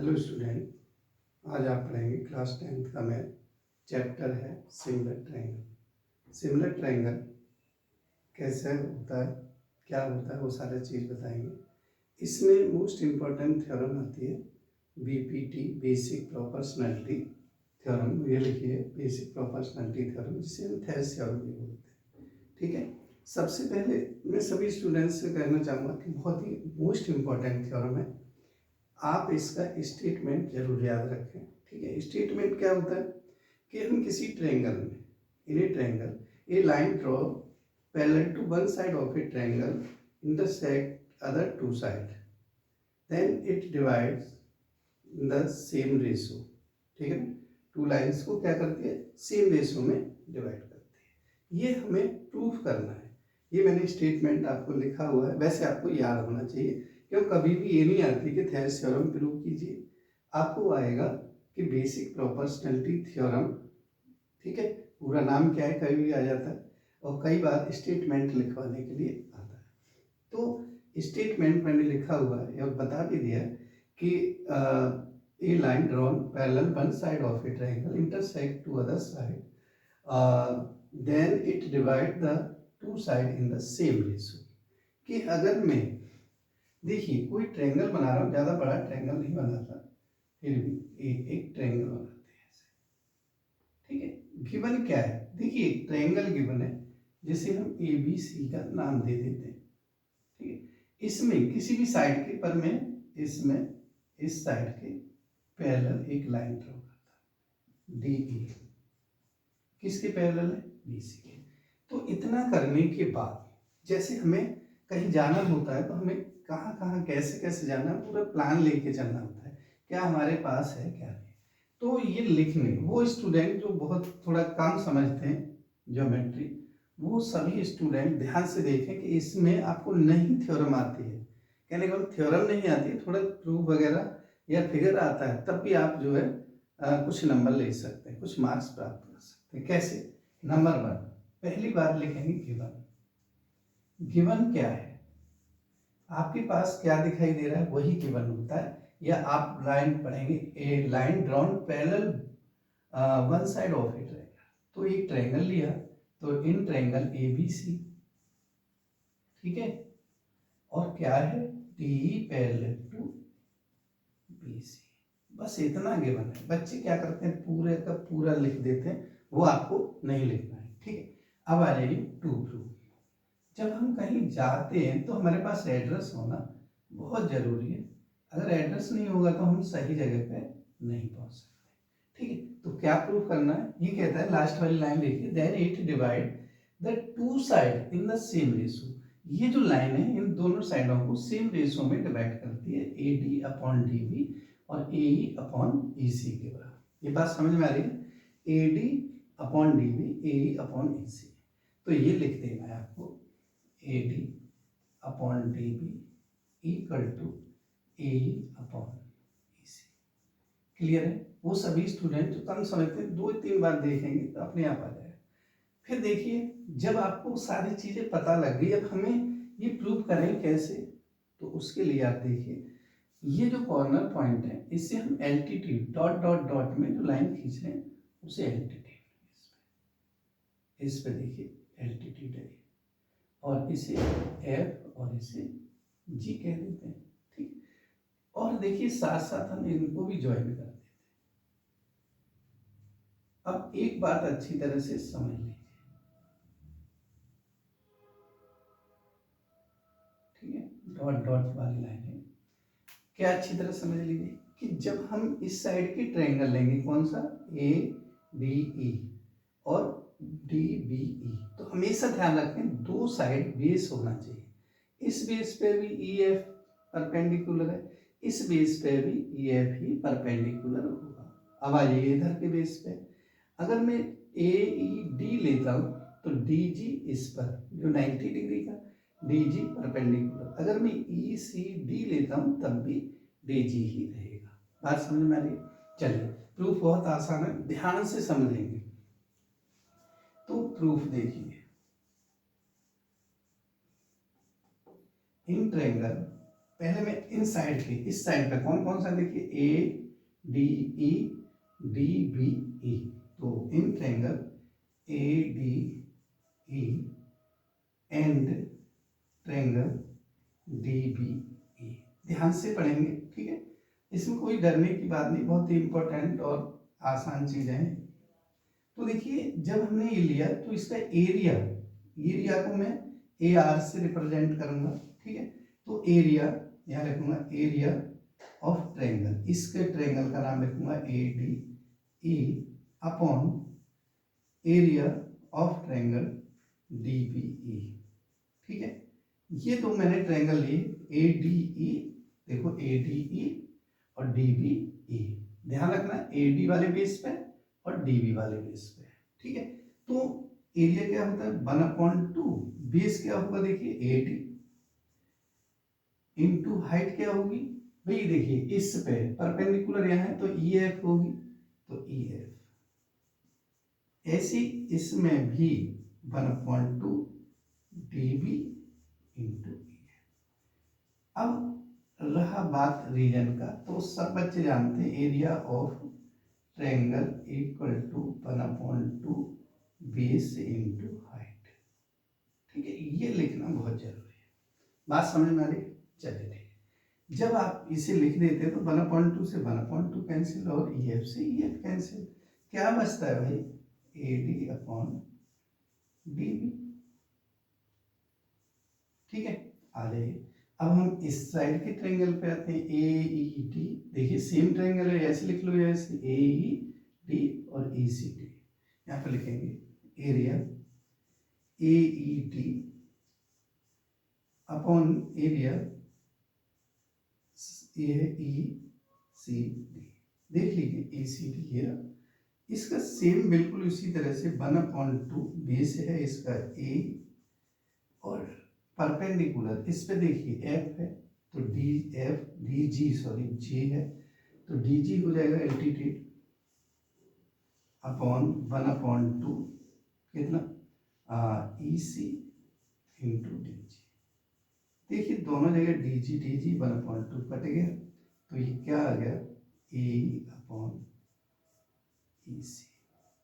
Hello student, आज आप पढ़ेंगे क्लास 10th का मैथ। चैप्टर है सिमिलर ट्रायंगल। सिमिलर ट्रायंगल कैसे होता है, क्या होता है, वो सारे चीज़ बताएंगे। इसमें मोस्ट इम्पॉर्टेंट थ्योरम आती है बीपीटी, बेसिक प्रोपोर्शनैलिटी थ्योरम। ये लिखिए, बेसिक प्रोपोर्शनैलिटी थ्योरम, जिसे हम थेरेस थ्योरम भी बोलते हैं। ठीक है। सबसे पहले मैं सभी स्टूडेंट्स से कहना चाहूँगा कि बहुत ही मोस्ट इम्पॉर्टेंट थ्योरम है, आप इसका स्टेटमेंट जरूर याद रखें। ठीक है। स्टेटमेंट क्या होता है कि हम किसी ट्रायंगल में, in a triangle a line draw parallel to one side of a triangle intersect other two side, then it divides in the same ratio. ठीक है ना। टू लाइंस को क्या करती है, सेम रेशो में डिवाइड करती है। ये हमें प्रूफ करना है। ये मैंने स्टेटमेंट आपको लिखा हुआ है, वैसे आपको याद होना चाहिए, क्यों कभी भी ये नहीं आती कि थेरेस थ्योरम प्रूव कीजिए। आपको आएगा कि बेसिक प्रोपोर्शनैलिटी थ्योरम। ठीक है। पूरा नाम क्या है, कभी भी आ जाता है, और कई बार स्टेटमेंट लिखवाने के लिए आता है। तो स्टेटमेंट मैंने लिखा हुआ है और बता भी दिया कि a line drawn parallel one side of a triangle intersect two other side, then it divide the two side in the same ratio. कि अगर मैं, देखिए, कोई ट्रायंगल बना रहा हूँ, ज़्यादा बड़ा ट्रायंगल नहीं बनाता, फिर भी एक ट्रायंगल बनाते हैं ऐसे। ठीक है। गिवन क्या है, देखिए ट्रायंगल गिवन है, जिसे हम ए बी सी का नाम दे देते हैं। ठीक है। इसमें किसी भी साइड के पर मैं इसमें इस साइड के पैरेलल एक लाइन ड्रॉ करता हूँ डी ई। किसके पैरेलल है, बी सी के। तो इतना करने के बाद जैसे हमें कहीं जाना होता है तो हमें कहाँ कहाँ कैसे कैसे जाना है, पूरा प्लान लेके चलना होता है, क्या हमारे पास है क्या नहीं। तो ये लिखने, वो स्टूडेंट जो बहुत थोड़ा कम समझते हैं ज्योमेट्री, वो सभी स्टूडेंट ध्यान से देखें कि इसमें आपको नहीं थ्योरम आती है, कहने का मतलब थ्योरम नहीं आती है, थोड़ा प्रूफ वगैरह या फिगर आता है, तब भी आप जो है कुछ नंबर ले सकते हैं, कुछ मार्क्स प्राप्त कर सकते हैं। कैसे? नंबर 1, पहली बार लिखेंगे गिवन। गिवन क्या है, आपके पास क्या दिखाई दे रहा है वही गिवन होता है। या आप लाइन पढ़ेंगे, a line drawn parallel one side of a triangle. तो एक ट्रायंगल लिया, तो in triangle A B C. ठीक है। और क्या है, D parallel to B C. बस इतना गिवन है। बच्चे क्या करते हैं, पूरे का पूरा लिख देते हैं, वो आपको नहीं लिखना है। ठीक है। अब आ जाइए टू प्रूफ। जब हम कहीं जाते हैं तो हमारे पास एड्रेस होना बहुत जरूरी है। अगर एड्रेस नहीं होगा तो हम सही जगह पे नहीं पहुंच सकते। ठीक है। तो क्या प्रूफ करना है, ये कहता है, लास्ट वाली लाइन देखिए, then it divide the two side in the same ratio. ये जो लाइन है इन दोनों साइडों को सेम रेशो में डिवाइड करती है, A D upon D B और ए ई अपॉन ई सी के बराबर। ये बात समझ में आ रही है, A D upon D B, A E upon E C. तो ये लिख देना है आपको, A D upon D B equal to A upon E C. Clear है? वो सभी स्टूडेंट जो कम समझते हैं 2-3 बार देखेंगे तो अपने आप आ जाएगा। फिर देखिए, जब आपको सारी चीजें पता लग गई, अब हमें ये प्रूव करें कैसे, तो उसके लिए आप देखिए, ये जो कॉर्नर पॉइंट है, इससे हम एल्टीट्यूड डॉट डॉट डॉट में जो लाइन खींच रहे हैं उसे एल्टीट्यूड, इस पे देखिए एल्टीट्यूड है, और इसे एफ और इसे जी कह देते हैं। ठीक। और देखिए साथ साथ हम इनको भी ज्वाइन कर देते हैं। अब एक बात अच्छी तरह से समझ लीजिए। ठीक है। डॉट डॉट वाली लाइन है, क्या अच्छी तरह समझ लीजिए कि जब हम इस साइड की ट्रायंगल लेंगे, कौन सा, ए बी ई और डी बी ई, तो हमेशा ध्यान रखें दो साइड बेस होना चाहिए। इस बेस पे भी ई एफ परपेंडिकुलर है, इस बेस पे भी ई एफ ही परपेंडिकुलर होगा। अब आ जाइए इधर के बेस पे, अगर मैं ए ई डी लेता हूँ तो डी जी इस पर जो 90 डिग्री का, डी जी परपेंडिकुलर। अगर मैं ई सी डी लेता हूँ तब भी डी जी ही रहेगा। बात समझ में आ रही है? चलिए, प्रूफ बहुत आसान है, ध्यान से समझेंगे तो प्रूफ देखिए। इन ट्रायंगल पहले मैं इन साइड के, इस साइड पे कौन कौन सा देखिए, A D E D B E, तो in triangle A D E and triangle D B E, ध्यान से पढ़ेंगे, ठीक है, इसमें कोई डरने की बात नहीं, बहुत ही इंपॉर्टेंट और आसान चीजें हैं। तो देखिए जब हमने ये लिया तो इसका एरिया को मैं ए आर से रिप्रेजेंट करूंगा, ठीक है, तो एरिया यहाँ लिखूंगा, एरिया ऑफ ट्रायंगल, इसके ट्रायंगल का नाम लिखूंगा A D E upon area of triangle D B E, ठीक है। ये दो मैंने ट्रायंगल लिए, ए डी ई, देखो ए डी ई और डी बी ई, ध्यान रखना ए डी वाले बेस पे और डी बी वाले बेस पे, ठीक है। तो एरिया क्या होता है 1/2, बेस क्या होगा देखिए ए डी, इनटू हाइट क्या होगी भाई, देखिए इस पे परपेंडिकुलर यहाँ है तो ई एफ होगी, तो ई एफ, ऐसी इसमें भी 1/2 D B into E F. अब रहा बात रीजन का, तो सब बच्चे जानते हैं area of triangle equal to 1/2 base into height, ठीक है, ये लिखना बहुत जरूरी है, बात समझ में आ रही है। चलिए ठीक है, जब आप इसे लिख देते हैं तो 1/2 से 1/2 कैंसिल और ई एफ से ई एफ कैंसिल, क्या बचता है भाई, A D upon D B, ठीक है। आ जाइए, अब हम इस साइड के ट्रायंगल पे आते हैं, ए ई डी, देखिए सेम ट्रायंगल है, ऐसे लिख लो, ऐसे ए ई डी और ई सी डी, यहाँ पे लिखेंगे area A E D upon area A E C D, देख लीजिए ए सी डी है, इसका सेम बिल्कुल उसी तरह से 1/2 बेस है इसका ए, और परपेंडिकुलर इस पे देखिए एफ है, तो D F D G, sorry G है, तो डी जी हो जाएगा एल्टीट्यूड अपॉन 1/2 कितना ई सी इंटू डी जी, देखिए दोनों जगह डी जी 1/2 कट गया, तो ये क्या आ गया ए अपॉन ई सी,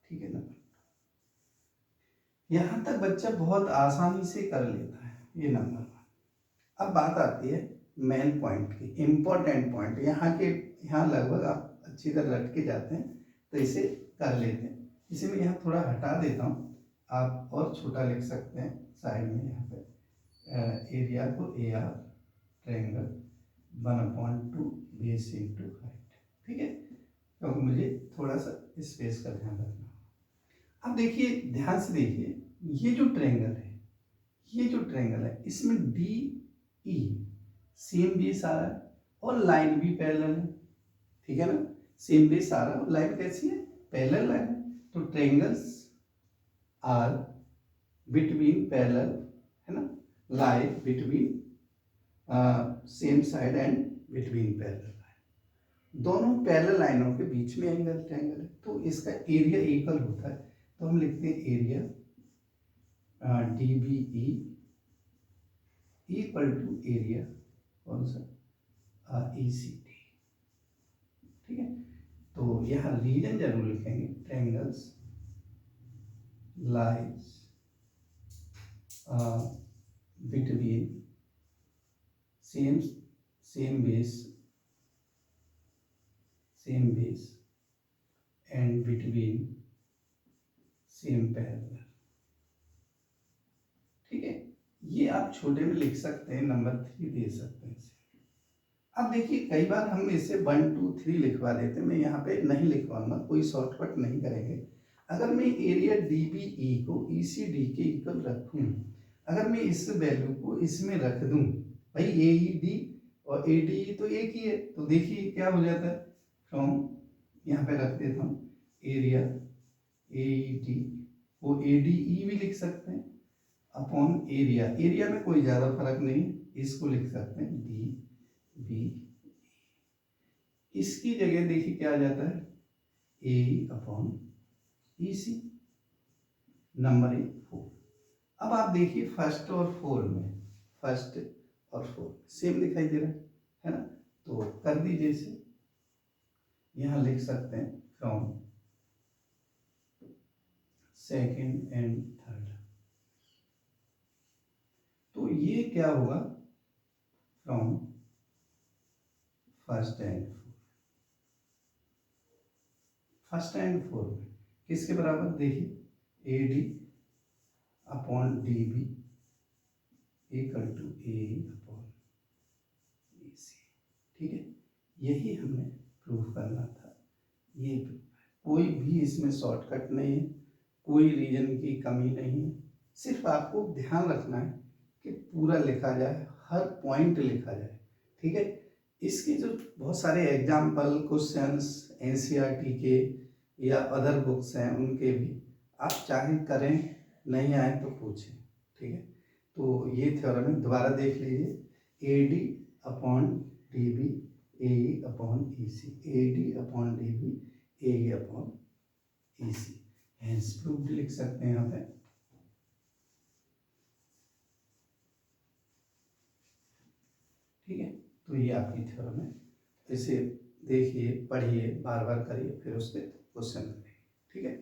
ठीक है ना। यहां तक बच्चा बहुत आसानी से कर लेता है, ये नंबर 1। अब बात आती है मेन पॉइंट की, इम्पोर्टेंट पॉइंट, यहाँ लगभग आप अच्छी तरह लट के जाते हैं तो इसे कर लेते हैं। इसे मैं यहाँ थोड़ा हटा देता हूँ, आप और छोटा लिख सकते हैं साइड में, यहाँ पे एरिया को A R triangle 1/2 base into height, ठीक है, क्योंकि मुझे थोड़ा सा स्पेस का ध्यान रखना। अब देखिए ध्यान से देखिए, ये जो ट्रायंगल है इसमें डी ई सेम बेस आ रहा है और लाइन भी पैरेलल है, ठीक है ना, सेम बेस आ रहा है और लाइन कैसी है, पैरेलल लाइन है, तो ट्रायंगल्स आर बिटवीन पैरेलल, है ना, lie between same side and between parallel line, दोनों पैरेलल लाइनों के बीच में एंगल ट्रायंगल है, तो इसका एरिया इक्वल होता है, तो हम लिखते हैं area D B E equal to area कौन सा ई सी डी, ठीक है। तो यहाँ रीजन जरूर लिखेंगे, triangles lies between same base and between same parallel, ठीक है। ये आप छोटे में लिख सकते हैं, नंबर 3 दे सकते हैं इसे। अब देखिए कई बार हम इसे 1 2 3 लिखवा देते हैं, मैं यहाँ पे नहीं लिखवाऊंगा, कोई शॉर्टकट नहीं करेंगे। अगर मैं एरिया डी बी ई को ई सी डी के इक्वल रखूँ, अगर मैं इस वैल्यू को इसमें रख दूँ, भाई ए ई डी और ए डी ई तो एक ही है, तो देखिए क्या हो जाता है, फ्रॉम यहाँ पे रख देता हूँ एरिया ए ई डी को ए डी ई भी लिख सकते हैं अपॉन एरिया में कोई ज़्यादा फर्क नहीं, इसको लिख सकते हैं डी बी, इसकी जगह देखिए क्या आ जाता है ए अपॉन ई सी, नंबर 4। अब आप देखिए फर्स्ट और फोर सेम दिखाई दे रहा है, है ना। तो कर दीजिए इसे, यहाँ लिख सकते हैं फ्रॉम सेकेंड एंड थर्ड। तो ये क्या होगा, from first and fourth. First and fourth किसके बराबर, देखिए A D upon D B equal to A upon A C. ठीक है, यही हमने प्रूफ करना था। ये कोई भी इसमें शॉर्टकट नहीं है, कोई रीजन की कमी नहीं है, सिर्फ आपको ध्यान रखना है कि पूरा लिखा जाए, हर पॉइंट लिखा जाए। ठीक है, इसके जो बहुत सारे एग्जाम्पल क्वेश्चंस एनसीईआरटी के या अदर बुक्स हैं उनके भी आप चाहे करें, नहीं आए तो पूछें। ठीक है, तो ये थ्योरम है, दोबारा देख लीजिए, A D upon D B A upon E C, A D upon D B A upon E C, hence proved लिख सकते हैं यहाँ पे। ठीक है, तो ये आपकी थ्योरम है, इसे देखिए, पढ़िए, बार बार करिए, फिर उसके क्वेश्चन करिए। ठीक है।